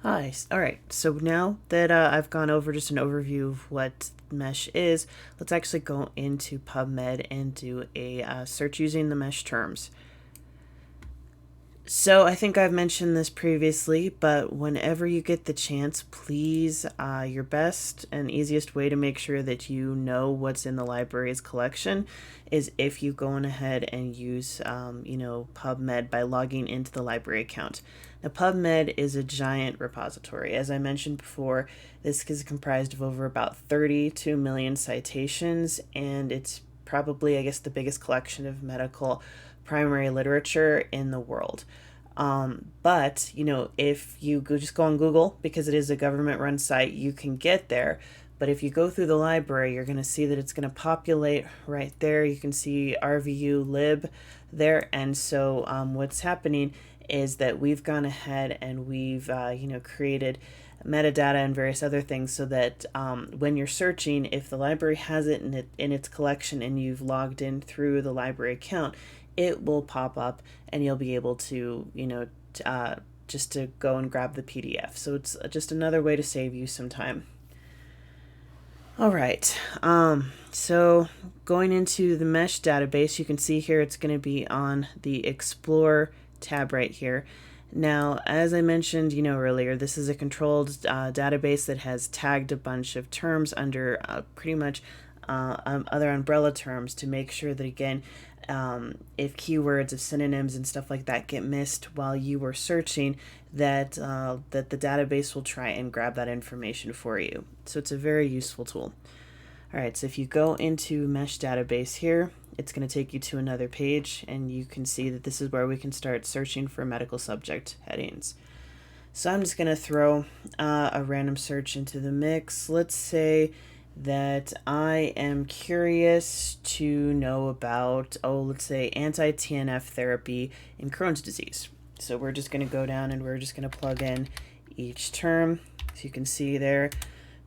Hi. All right. So now that I've gone over just an overview of what MeSH is, let's actually go into PubMed and do a search using the MeSH terms. So I think I've mentioned this previously, but whenever you get the chance, please, your best and easiest way to make sure that you know what's in the library's collection is if you go on ahead and use, PubMed by logging into the library account. Now, PubMed is a giant repository. As I mentioned before, this is comprised of over about 32 million citations, and it's probably, I guess, the biggest collection of medical primary literature in the world. But if you just go on Google, because it is a government-run site, you can get there. But if you go through the library, you're going to see that it's going to populate right there. You can see RVU lib there. And so what's happening is that we've gone ahead and we've created metadata and various other things so that when you're searching, if the library has it in its collection and you've logged in through the library account, it will pop up and you'll be able to, just to go and grab the PDF. So it's just another way to save you some time. All right. So going into the MeSH database, you can see here it's going to be on the Explore tab right here. Now, as I mentioned, earlier, this is a controlled database that has tagged a bunch of terms under pretty much other umbrella terms to make sure that, again, if keywords, if synonyms and stuff like that get missed while you were searching, that the database will try and grab that information for you. So it's a very useful tool. All right, so if you go into MeSH database here, it's going to take you to another page, and you can see that this is where we can start searching for medical subject headings. So I'm just going to throw a random search into the mix. Let's say that I am curious to know about, let's say anti-TNF therapy in Crohn's disease. So we're just going to go down and we're just going to plug in each term. So you can see there,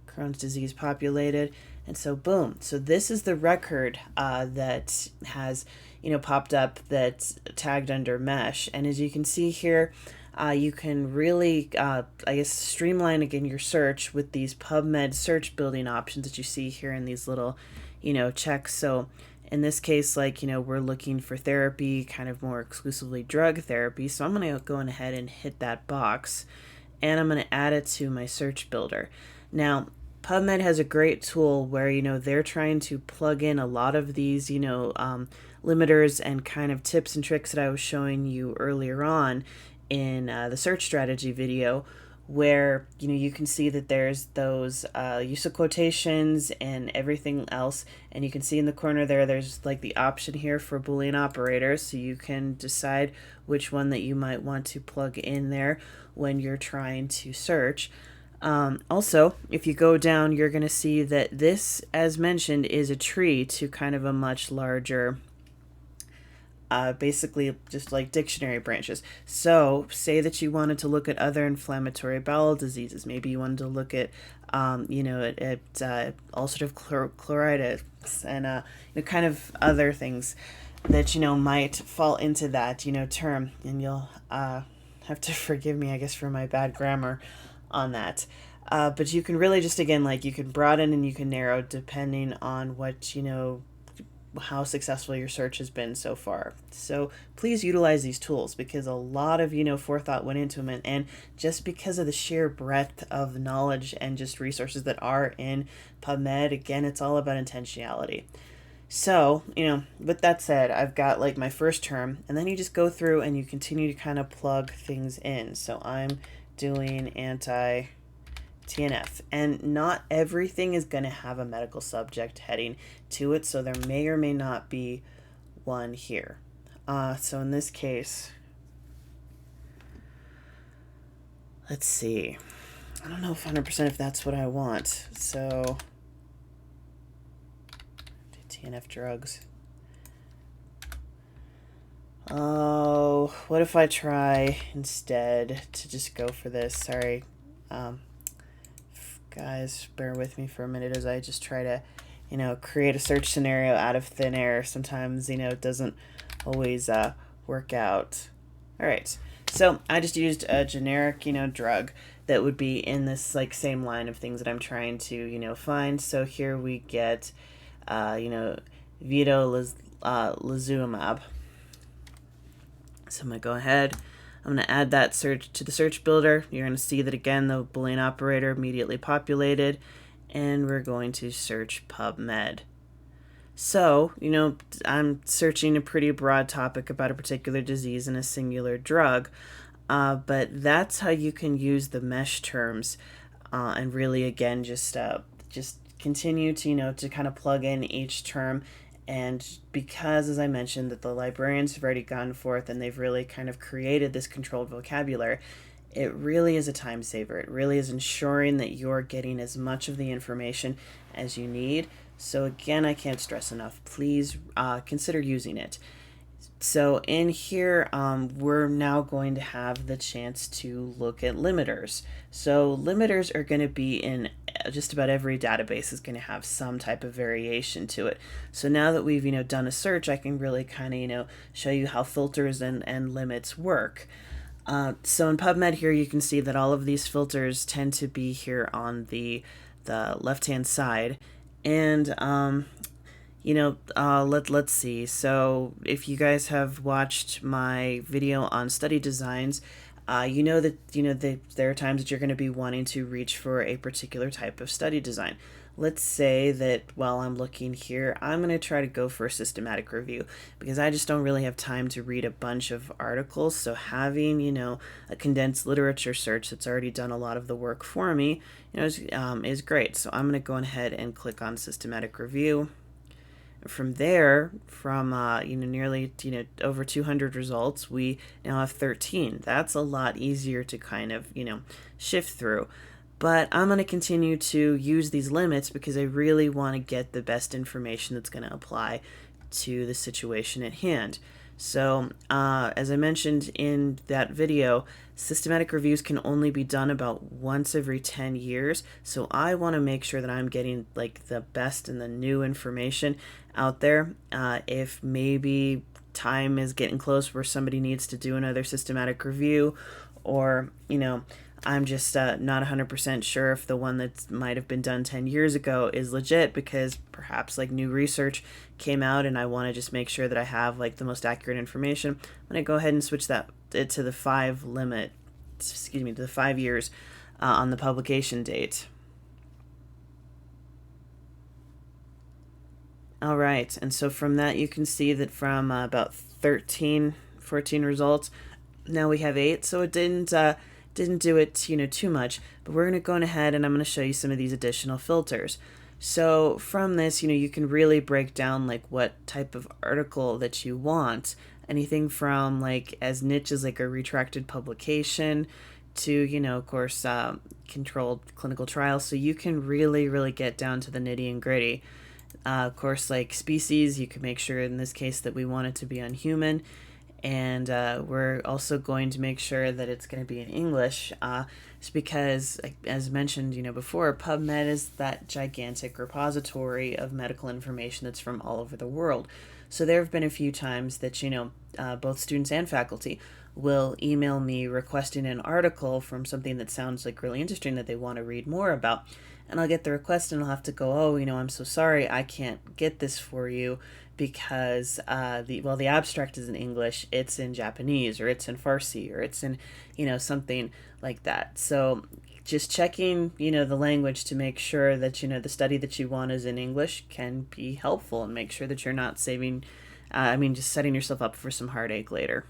Crohn's disease populated. And so boom. So this is the record that has, popped up that's tagged under MeSH. And as you can see here, you can really, streamline again your search with these PubMed search building options that you see here in these little, checks. So in this case, we're looking for therapy, kind of more exclusively drug therapy. So I'm going to go ahead and hit that box, and I'm going to add it to my search builder. Now, PubMed has a great tool where, they're trying to plug in a lot of these, limiters and kind of tips and tricks that I was showing you earlier on in the search strategy video, where you can see that there's those use of quotations and everything else, and you can see in the corner there's like the option here for Boolean operators, so you can decide which one that you might want to plug in there when you're trying to search. Also, if you go down, you're going to see that this, as mentioned, is a tree to kind of a much larger, basically just like dictionary branches. So say that you wanted to look at other inflammatory bowel diseases. Maybe you wanted to look at, ulcerative chloritis and, kind of other things that, might fall into that, term. And you'll have to forgive me, I guess, for my bad grammar on that. But you can really just, again, you can broaden and you can narrow depending on what, how successful your search has been so far. So please utilize these tools, because a lot of, forethought went into them. And just because of the sheer breadth of knowledge and just resources that are in PubMed, again, it's all about intentionality. So, with that said, I've got my first term, and then you just go through and you continue to kind of plug things in. So I'm doing anti-TNF, and not everything is going to have a medical subject heading to it, so there may or may not be one here. So in this case, let's see. I don't know 100% if that's what I want. So TNF drugs. Oh, what if I try instead to just go for this? Sorry. Guys, bear with me for a minute as I just try to, create a search scenario out of thin air. Sometimes, it doesn't always work out. All right. So I just used a generic, drug that would be in this like same line of things that I'm trying to, find. So here we get, you know, vedolizumab. So I'm going to go ahead. I'm going to add that search to the search builder. You're going to see that again, the Boolean operator immediately populated, and we're going to search PubMed. So, I'm searching a pretty broad topic about a particular disease and a singular drug, but that's how you can use the MeSH terms, and really, again, just continue to, to kind of plug in each term. And because, as I mentioned, that the librarians have already gone forth and they've really kind of created this controlled vocabulary, it really is a time saver. It really is ensuring that you're getting as much of the information as you need. So again, I can't stress enough, please consider using it. So in here, we're now going to have the chance to look at limiters. So limiters are going to be in just about every database is going to have some type of variation to it. So now that we've, done a search, I can really kind of, show you how filters and limits work. So in PubMed here, you can see that all of these filters tend to be here on the left-hand side. And, let's see. So if you guys have watched my video on study designs, you know that, there are times that you're going to be wanting to reach for a particular type of study design. Let's say that while I'm looking here, I'm going to try to go for a systematic review because I just don't really have time to read a bunch of articles. So having, a condensed literature search that's already done a lot of the work for me, is great. So I'm going to go ahead and click on systematic review. From there, from nearly over 200 results, we now have 13. That's a lot easier to kind of shift through. But I'm going to continue to use these limits because I really want to get the best information that's going to apply to the situation at hand. So as I mentioned in that video, systematic reviews can only be done about once every 10 years. So I want to make sure that I'm getting like the best and the new information out there. If maybe time is getting close where somebody needs to do another systematic review, or I'm just not 100% sure if the one that might have been done 10 years ago is legit because perhaps like new research came out and I want to just make sure that I have like the most accurate information. I'm going to go ahead and switch that to the 5 years on the publication date. All right, and so from that you can see that from about 14 results, now we have 8, so it didn't do it too much, but we're going to go ahead and I'm going to show you some of these additional filters. So from this, you can really break down like what type of article that you want, anything from like as niche as like a retracted publication to of course controlled clinical trials. So you can really get down to the nitty and gritty. Of course, like species, you can make sure in this case that we want it to be unhuman. And we're also going to make sure that it's going to be in English. It's because, as mentioned, before, PubMed is that gigantic repository of medical information that's from all over the world. So there have been a few times that, both students and faculty will email me requesting an article from something that sounds like really interesting that they want to read more about. And I'll get the request and I'll have to go, oh, I'm so sorry, I can't get this for you because the abstract is in English, it's in Japanese, or it's in Farsi, or it's in, something like that. So just checking, the language to make sure that, the study that you want is in English can be helpful, and make sure that you're not just setting yourself up for some heartache later.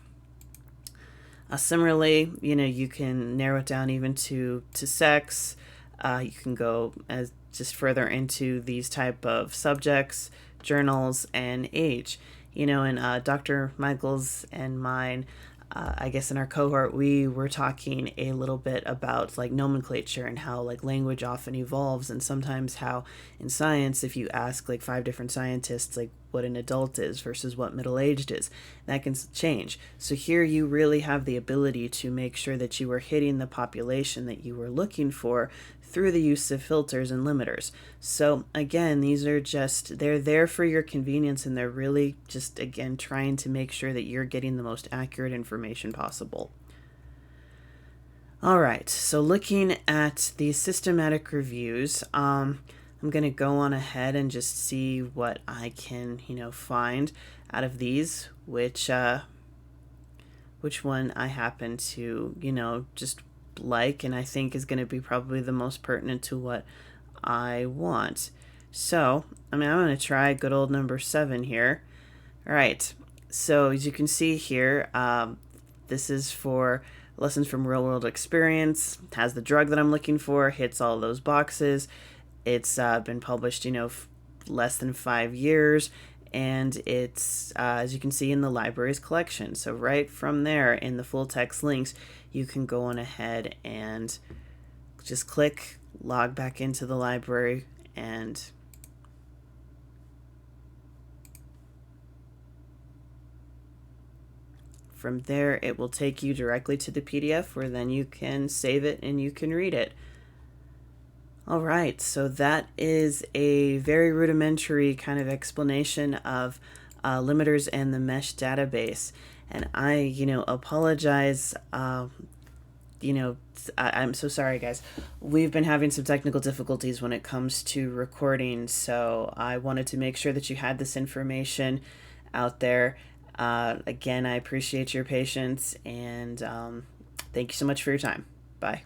Similarly, you can narrow it down even to sex. You can go as just further into these type of subjects, journals, and age. And Dr. Michael's and mine, I guess in our cohort, we were talking a little bit about like nomenclature and how like language often evolves, and sometimes how in science, if you ask like 5 different scientists like what an adult is versus what middle-aged is, that can change. So here you really have the ability to make sure that you are hitting the population that you were looking for through the use of filters and limiters. So again, these are they're there for your convenience, and they're really just, again, trying to make sure that you're getting the most accurate information possible. All right, so looking at the systematic reviews, I'm going to go on ahead and just see what I can, find out of these, which one I happen to, just like and I think is going to be probably the most pertinent to what I want. So, I'm going to try good old number 7 here. All right, so as you can see here, this is for lessons from real world experience, has the drug that I'm looking for, hits all those boxes. It's been published, less than 5 years, and it's, as you can see, in the library's collection. So right from there in the full text links, you can go on ahead and just click log back into the library, and from there it will take you directly to the PDF where then you can save it and you can read it. All right, so that is a very rudimentary kind of explanation of limiters and the MeSH database. And I, apologize. I'm so sorry, guys. We've been having some technical difficulties when it comes to recording, so I wanted to make sure that you had this information out there. Again, I appreciate your patience, and thank you so much for your time. Bye.